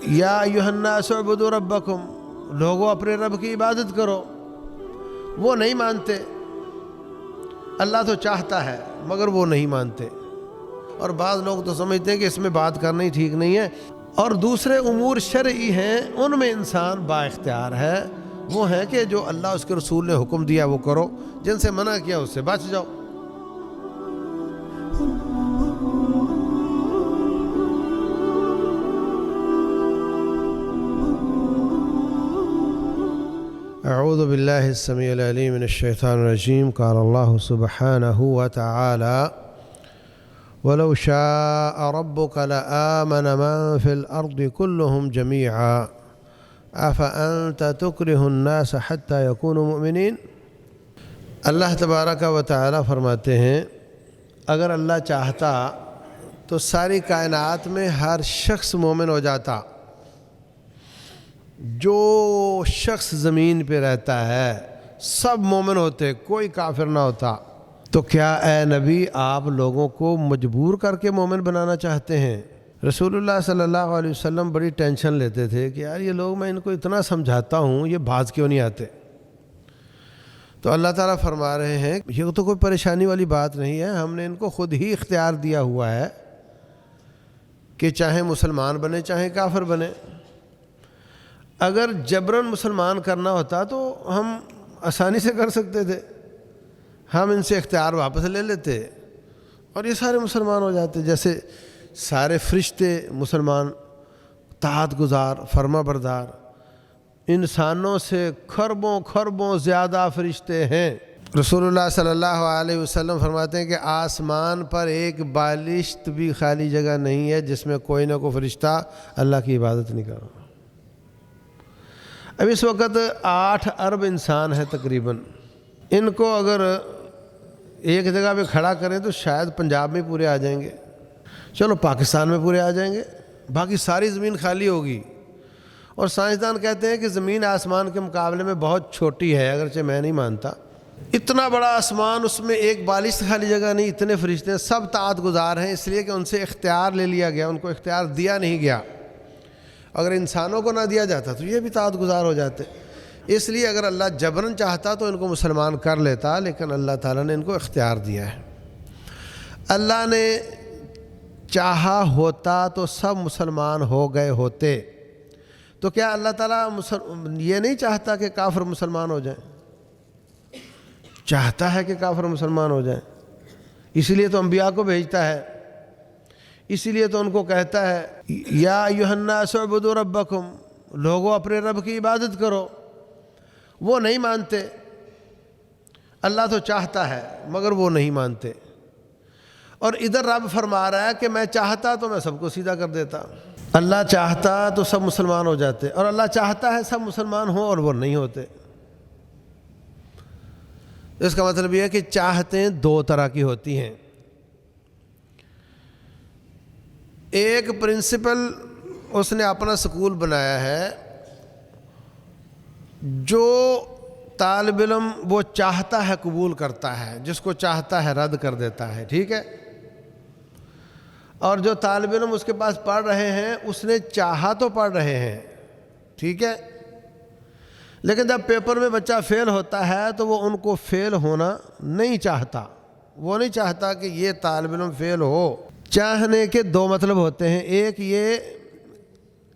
یا ایھا الناس اعبدوا ربکم، لوگوں اپنے رب کی عبادت کرو، وہ نہیں مانتے۔ اللہ تو چاہتا ہے مگر وہ نہیں مانتے، اور بعض لوگ تو سمجھتے ہیں کہ اس میں بات کرنا ہی ٹھیک نہیں ہے، اور دوسرے امور شرعی ہیں ان میں انسان با اختیار ہے، وہ ہیں کہ جو اللہ اس کے رسول نے حکم دیا وہ کرو، جن سے منع کیا اس سے بچ جاؤ۔ اعوذ باللہ السمیع العلیم من الشیطان الرجیم، قال اللہ سبحانہ وتعالی وَلَوْ شَاءَ رَبُّكَ لَآمَنَ مَن فِي الْأَرْضِ كُلُّهُمْ جَمِيعًا أَفَأَنْتَ تُكْرِهُ النَّاسَ حَتَّى يَكُونُوا مُؤْمِنِينَ۔ اللہ تبارک و تعالی فرماتے ہیں اگر اللہ چاہتا تو ساری کائنات میں ہر شخص مومن ہو جاتا، جو شخص زمین پہ رہتا ہے سب مومن ہوتے، کوئی کافر نہ ہوتا۔ تو کیا اے نبی آپ لوگوں کو مجبور کر کے مومن بنانا چاہتے ہیں؟ رسول اللہ صلی اللہ علیہ وسلم بڑی ٹینشن لیتے تھے کہ یار یہ لوگ میں ان کو اتنا سمجھاتا ہوں یہ باز کیوں نہیں آتے؟ تو اللہ تعالیٰ فرما رہے ہیں یہ تو کوئی پریشانی والی بات نہیں ہے، ہم نے ان کو خود ہی اختیار دیا ہوا ہے کہ چاہے مسلمان بنے چاہے کافر بنے۔ اگر جبراً مسلمان کرنا ہوتا تو ہم آسانی سے کر سکتے تھے، ہم ان سے اختیار واپس لے لیتے اور یہ سارے مسلمان ہو جاتے، جیسے سارے فرشتے مسلمان، طاعت گزار، فرما بردار، انسانوں سے خربوں خربوں زیادہ فرشتے ہیں۔ رسول اللہ صلی اللہ علیہ وسلم فرماتے ہیں کہ آسمان پر ایک بالشت بھی خالی جگہ نہیں ہے جس میں کوئی نہ کوئی فرشتہ اللہ کی عبادت نہیں کر رہا۔ اب اس وقت 8 ارب انسان ہیں تقریباً، ان کو اگر ایک جگہ پہ کھڑا کریں تو شاید پنجاب میں پورے آ جائیں گے، چلو پاکستان میں پورے آ جائیں گے، باقی ساری زمین خالی ہوگی۔ اور سائنسدان کہتے ہیں کہ زمین آسمان کے مقابلے میں بہت چھوٹی ہے، اگرچہ میں نہیں مانتا، اتنا بڑا آسمان، اس میں ایک بالش خالی جگہ نہیں، اتنے فرشتے ہیں، سب طاعت گزار ہیں، اس لیے کہ ان سے اختیار لے لیا گیا، ان کو اختیار دیا نہیں گیا۔ اگر انسانوں کو نہ دیا جاتا تو یہ بھی طاعت گزار ہو جاتے، اس لیے اگر اللہ جبراً چاہتا تو ان کو مسلمان کر لیتا، لیکن اللہ تعالیٰ نے ان کو اختیار دیا ہے۔ اللہ نے چاہا ہوتا تو سب مسلمان ہو گئے ہوتے، تو کیا اللہ تعالیٰ یہ نہیں چاہتا کہ کافر مسلمان ہو جائیں؟ چاہتا ہے کہ کافر مسلمان ہو جائیں، اسی لیے تو انبیاء کو بھیجتا ہے، اسی لیے تو ان کو کہتا ہے یا ایھا الناس اعبدوا ربکم، لوگوں اپنے رب کی عبادت کرو، وہ نہیں مانتے۔ اللہ تو چاہتا ہے مگر وہ نہیں مانتے، اور ادھر رب فرما رہا ہے کہ میں چاہتا تو میں سب کو سیدھا کر دیتا۔ اللہ چاہتا تو سب مسلمان ہو جاتے، اور اللہ چاہتا ہے سب مسلمان ہوں اور وہ نہیں ہوتے۔ اس کا مطلب یہ ہے کہ چاہتیں 2 طرح کی ہوتی ہیں۔ ایک پرنسپل اس نے اپنا سکول بنایا ہے، جو طالب علم وہ چاہتا ہے قبول کرتا ہے، جس کو چاہتا ہے رد کر دیتا ہے، ٹھیک ہے؟ اور جو طالب علم اس کے پاس پڑھ رہے ہیں اس نے چاہا تو پڑھ رہے ہیں، ٹھیک ہے؟ لیکن جب پیپر میں بچہ فیل ہوتا ہے تو وہ ان کو فیل ہونا نہیں چاہتا، وہ نہیں چاہتا کہ یہ طالب علم فیل ہو۔ چاہنے کے 2 مطلب ہوتے ہیں، ایک یہ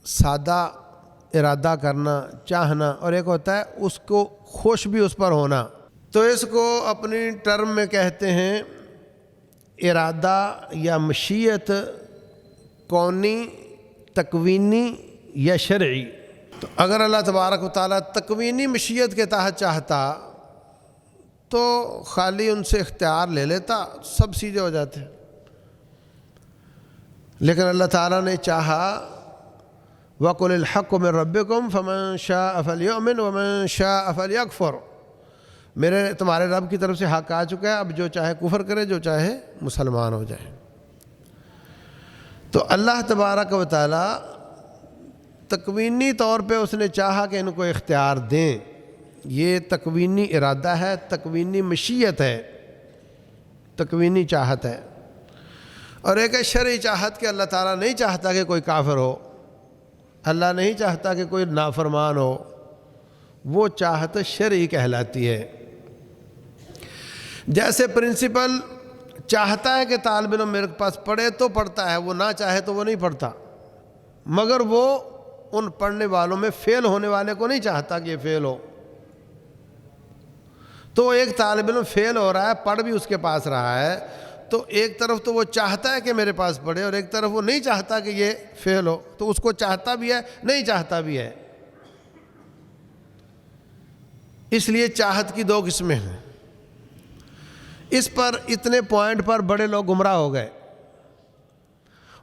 سادہ ارادہ کرنا، چاہنا، اور ایک ہوتا ہے اس کو خوش بھی اس پر ہونا۔ تو اس کو اپنی ٹرم میں کہتے ہیں ارادہ یا مشیت، کونی، تکوینی یا شرعی۔ تو اگر اللہ تبارک و تعالیٰ تکوینی مشیت کے تحت چاہتا تو خالی ان سے اختیار لے لیتا، سب سیدھے ہو جاتے، لیکن اللہ تعالیٰ نے چاہا وَقُلِ الْحَقُّ مِن رَبِّكُمْ فَمَن شَاءَ فَلْيُؤْمِنْ وَمَن شَاءَ فَلْيَكْفُرْ، تمہارے رب کی طرف سے حق آ چکا ہے، اب جو چاہے کفر کرے، جو چاہے مسلمان ہو جائے۔ تو اللہ تبارک و تعالیٰ تکوینی طور پہ اس نے چاہا کہ ان کو اختیار دیں، یہ تکوینی ارادہ ہے، تکوینی مشیت ہے، تکوینی چاہت ہے۔ اور ایک ہے شرعی چاہت کہ اللہ تعالیٰ نہیں چاہتا کہ کوئی کافر ہو، اللہ نہیں چاہتا کہ کوئی نافرمان ہو، وہ چاہت شرعی کہلاتی ہے۔ جیسے پرنسپل چاہتا ہے کہ طالب علم میرے پاس پڑھے تو پڑھتا ہے، وہ نہ چاہے تو وہ نہیں پڑھتا، مگر وہ ان پڑھنے والوں میں فیل ہونے والے کو نہیں چاہتا کہ یہ فیل ہو۔ تو ایک طالب علم فیل ہو رہا ہے، پڑھ بھی اس کے پاس رہا ہے، تو ایک طرف تو وہ چاہتا ہے کہ میرے پاس پڑھے، اور ایک طرف وہ نہیں چاہتا کہ یہ فیل ہو، تو اس کو چاہتا بھی ہے نہیں چاہتا بھی ہے۔ اس لیے چاہت کی دو قسمیں ہیں۔ اس پر اتنے پوائنٹ پر بڑے لوگ گمراہ ہو گئے۔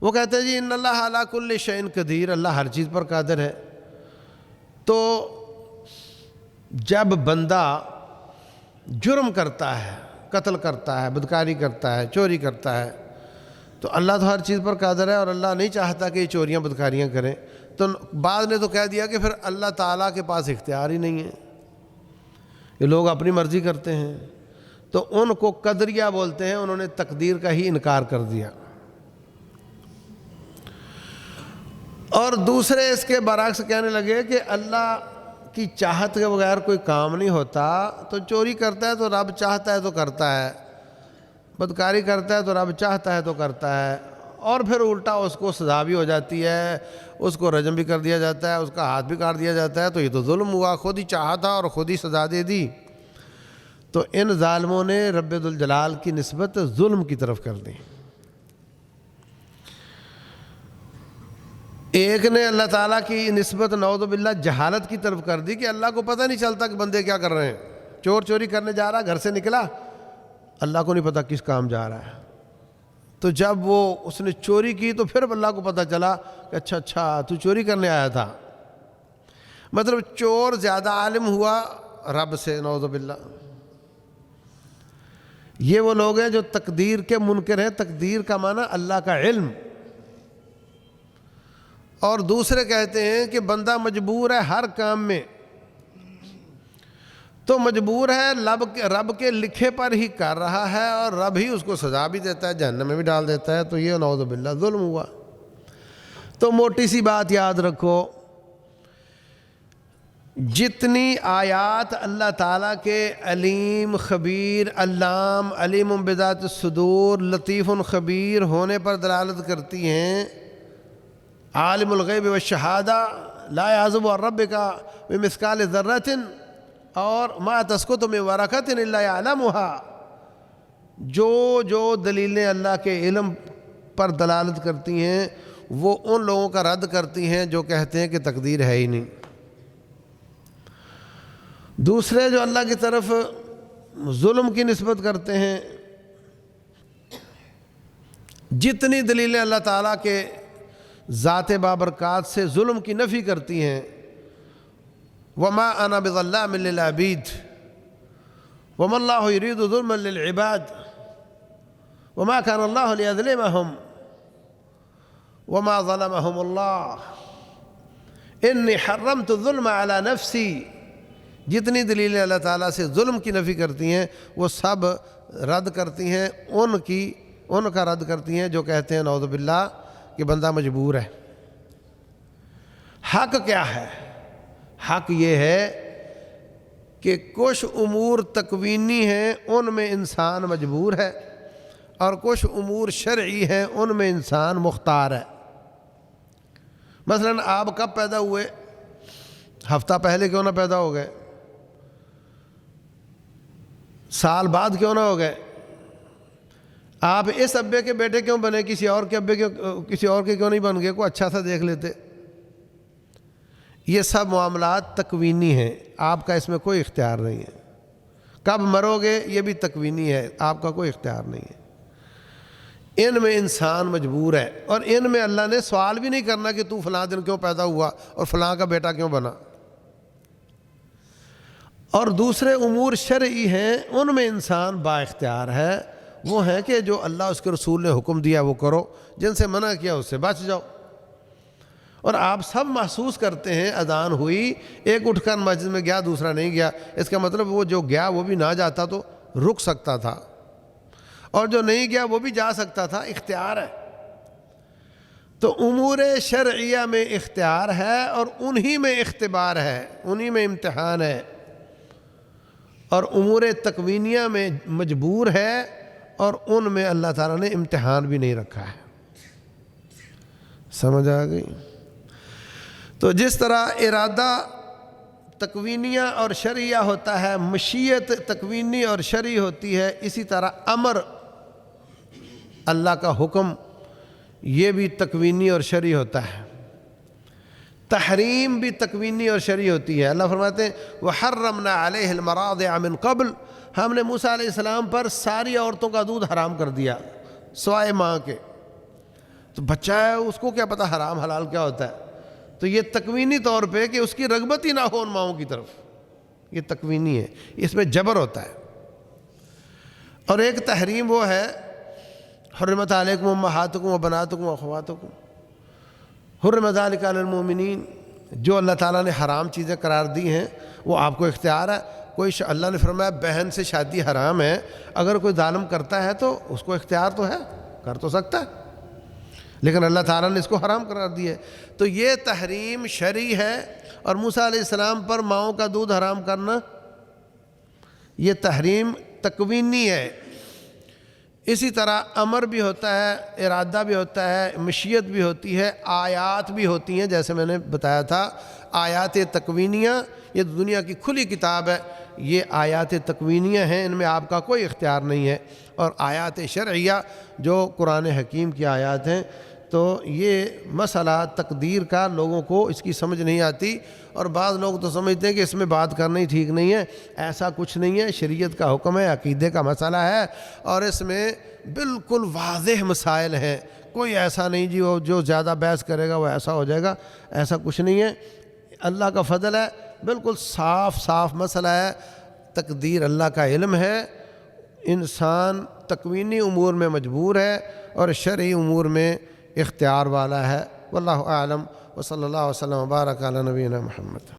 وہ کہتے ہیں جی ان اللہ علی کل شیء قدیر، اللہ ہر چیز پر قادر ہے۔ تو جب بندہ جرم کرتا ہے، قتل کرتا ہے، بدکاری کرتا ہے، چوری کرتا ہے، تو اللہ تو ہر چیز پر قادر ہے، اور اللہ نہیں چاہتا کہ یہ چوریاں بدکاریاں کریں۔ تو بعض نے تو کہہ دیا کہ پھر اللہ تعالیٰ کے پاس اختیار ہی نہیں ہے، یہ لوگ اپنی مرضی کرتے ہیں، تو ان کو قدریہ بولتے ہیں، انہوں نے تقدیر کا ہی انکار کر دیا۔ اور دوسرے اس کے برعکس کہنے لگے کہ اللہ کی چاہت کے بغیر کوئی کام نہیں ہوتا، تو چوری کرتا ہے تو رب چاہتا ہے تو کرتا ہے، بدکاری کرتا ہے تو رب چاہتا ہے تو کرتا ہے، اور پھر الٹا اس کو سزا بھی ہو جاتی ہے، اس کو رجم بھی کر دیا جاتا ہے، اس کا ہاتھ بھی کاٹ دیا جاتا ہے، تو یہ تو ظلم ہوا، خود ہی چاہا تھا اور خود ہی سزا دے دی۔ تو ان ظالموں نے رب ذوالجلال کی نسبت ظلم کی طرف کر دی۔ ایک نے اللہ تعالیٰ کی نسبت نعوذ باللہ جہالت کی طرف کر دی کہ اللہ کو پتہ نہیں چلتا کہ بندے کیا کر رہے ہیں۔ چور چوری کرنے جا رہا، گھر سے نکلا، اللہ کو نہیں پتہ کس کام جا رہا ہے، تو جب وہ اس نے چوری کی تو پھر اللہ کو پتہ چلا کہ اچھا تو چوری کرنے آیا تھا۔ مطلب چور زیادہ عالم ہوا رب سے، نعوذ باللہ۔ یہ وہ لوگ ہیں جو تقدیر کے منکر ہیں۔ تقدیر کا معنی اللہ کا علم، اور دوسرے کہتے ہیں کہ بندہ مجبور ہے ہر کام میں، تو مجبور ہے، رب کے لکھے پر ہی کر رہا ہے، اور رب ہی اس کو سزا بھی دیتا ہے، جہنم میں بھی ڈال دیتا ہے، تو یہ نعوذ باللہ ظلم ہوا۔ تو موٹی سی بات یاد رکھو، جتنی آیات اللہ تعالیٰ کے علیم، خبیر، علام، علیم بذات الصدور، لطیف خبیر ہونے پر دلالت کرتی ہیں، عالم الغیب والشہادہ، لا یعزب عن ربک بمثقال ذرۃ، اور ما تسقط من ورقۃ الا یعلمها، جو دلیلیں اللہ کے علم پر دلالت کرتی ہیں وہ ان لوگوں کا رد کرتی ہیں جو کہتے ہیں کہ تقدیر ہے ہی نہیں۔ دوسرے جو اللہ کی طرف ظلم کی نسبت کرتے ہیں، جتنی دلیلیں اللہ تعالیٰ کے ذات بابرکات سے ظلم کی نفی کرتی ہیں، وما انا بظلام للعبید وما اللہ یرید ظلما للعباد وما كان اللہ لیظلمهم وما ظلمهم اللہ انی حرمت الظلم علی نفسی، جتنی دلیلیں اللہ تعالیٰ سے ظلم کی نفی کرتی ہیں وہ سب رد کرتی ہیں، ان کا رد کرتی ہیں جو کہتے ہیں نعوذ باللہ کہ بندہ مجبور ہے۔ حق کیا ہے؟ حق یہ ہے کہ کچھ امور تکوینی ہیں ان میں انسان مجبور ہے، اور کچھ امور شرعی ہیں ان میں انسان مختار ہے۔ مثلا آپ کب پیدا ہوئے؟ ہفتہ پہلے کیوں نہ پیدا ہو گئے، سال بعد کیوں نہ ہو گئے؟ آپ اس ابے کے بیٹے کیوں بنے، کسی اور کے کیوں نہیں بن گئے؟ کوئی اچھا سا دیکھ لیتے۔ یہ سب معاملات تکوینی ہیں، آپ کا اس میں کوئی اختیار نہیں ہے۔ کب مرو گے یہ بھی تکوینی ہے، آپ کا کوئی اختیار نہیں ہے۔ ان میں انسان مجبور ہے، اور ان میں اللہ نے سوال بھی نہیں کرنا کہ تو فلاں دن کیوں پیدا ہوا اور فلاں کا بیٹا کیوں بنا۔ اور دوسرے امور شرعی ہیں ان میں انسان با اختیار ہے، وہ ہیں کہ جو اللہ اس کے رسول نے حکم دیا وہ کرو، جن سے منع کیا اس سے بچ جاؤ۔ اور آپ سب محسوس کرتے ہیں اذان ہوئی، ایک اٹھ کر مسجد میں گیا، دوسرا نہیں گیا، اس کا مطلب وہ جو گیا وہ بھی نہ جاتا تو رک سکتا تھا، اور جو نہیں گیا وہ بھی جا سکتا تھا، اختیار ہے۔ تو امور شرعیہ میں اختیار ہے اور انہی میں اختبار ہے، انہی میں امتحان ہے، اور امور تکوینیہ میں مجبور ہے اور ان میں اللہ تعالیٰ نے امتحان بھی نہیں رکھا ہے۔ سمجھ آ گئی؟ تو جس طرح ارادہ تکوینیہ اور شرعیہ ہوتا ہے، مشیت تکوینی اور شرعی ہوتی ہے، اسی طرح امر اللہ کا حکم یہ بھی تکوینی اور شرعی ہوتا ہے۔ تحریم بھی تکوینی اور شرعی ہوتی ہے۔ اللہ فرماتے ہیں وَحَرَّمْنَا عَلَيْهِ الْمَرَاضِعَ مِن قَبْلُ، ہم نے موسیٰ علیہ السلام پر ساری عورتوں کا دودھ حرام کر دیا سوائے ماں کے۔ تو بچہ ہے، اس کو کیا پتہ حرام حلال کیا ہوتا ہے؟ تو یہ تکوینی طور پہ کہ اس کی رغبت ہی نہ ہو ان ماؤں کی طرف، یہ تکوینی ہے، اس میں جبر ہوتا ہے۔ اور ایک تحریم وہ ہے حرمت علیکم امہاتکم وبناتکم واخواتکم، حرم ذلک علی المؤمنین، جو اللہ تعالیٰ نے حرام چیزیں قرار دی ہیں وہ آپ کو اختیار ہے۔ کوئی اللہ نے فرمایا بہن سے شادی حرام ہے، اگر کوئی ظالم کرتا ہے تو اس کو اختیار تو ہے، کر تو سکتا ہے، لیکن اللہ تعالیٰ نے اس کو حرام قرار دی ہے۔ تو یہ تحریم شرعی ہے، اور موسیٰ علیہ السلام پر ماؤں کا دودھ حرام کرنا یہ تحریم تکوینی ہے۔ اسی طرح امر بھی ہوتا ہے، ارادہ بھی ہوتا ہے، مشیت بھی ہوتی ہے، آیات بھی ہوتی ہیں، جیسے میں نے بتایا تھا آیات تکوینیہ یہ دنیا کی کھلی کتاب ہے، یہ آیات تکوینیہ ہیں، ان میں آپ کا کوئی اختیار نہیں ہے۔ اور آیات شرعیہ جو قرآن حکیم کی آیات ہیں، تو یہ مسئلہ تقدیر کا لوگوں کو اس کی سمجھ نہیں آتی، اور بعض لوگ تو سمجھتے ہیں کہ اس میں بات کرنا ہی ٹھیک نہیں ہے۔ ایسا کچھ نہیں ہے، شریعت کا حکم ہے، عقیدے کا مسئلہ ہے، اور اس میں بالکل واضح مسائل ہیں، کوئی ایسا نہیں جی وہ جو زیادہ بحث کرے گا وہ ایسا ہو جائے گا، ایسا کچھ نہیں ہے۔ اللہ کا فضل ہے، بالکل صاف صاف مسئلہ ہے، تقدیر اللہ کا علم ہے، انسان تکوینی امور میں مجبور ہے اور شرعی امور میں اختیار والا ہے۔ واللہ اعلم، وصلی اللہ وسلم وبارک علی نبینا محمد۔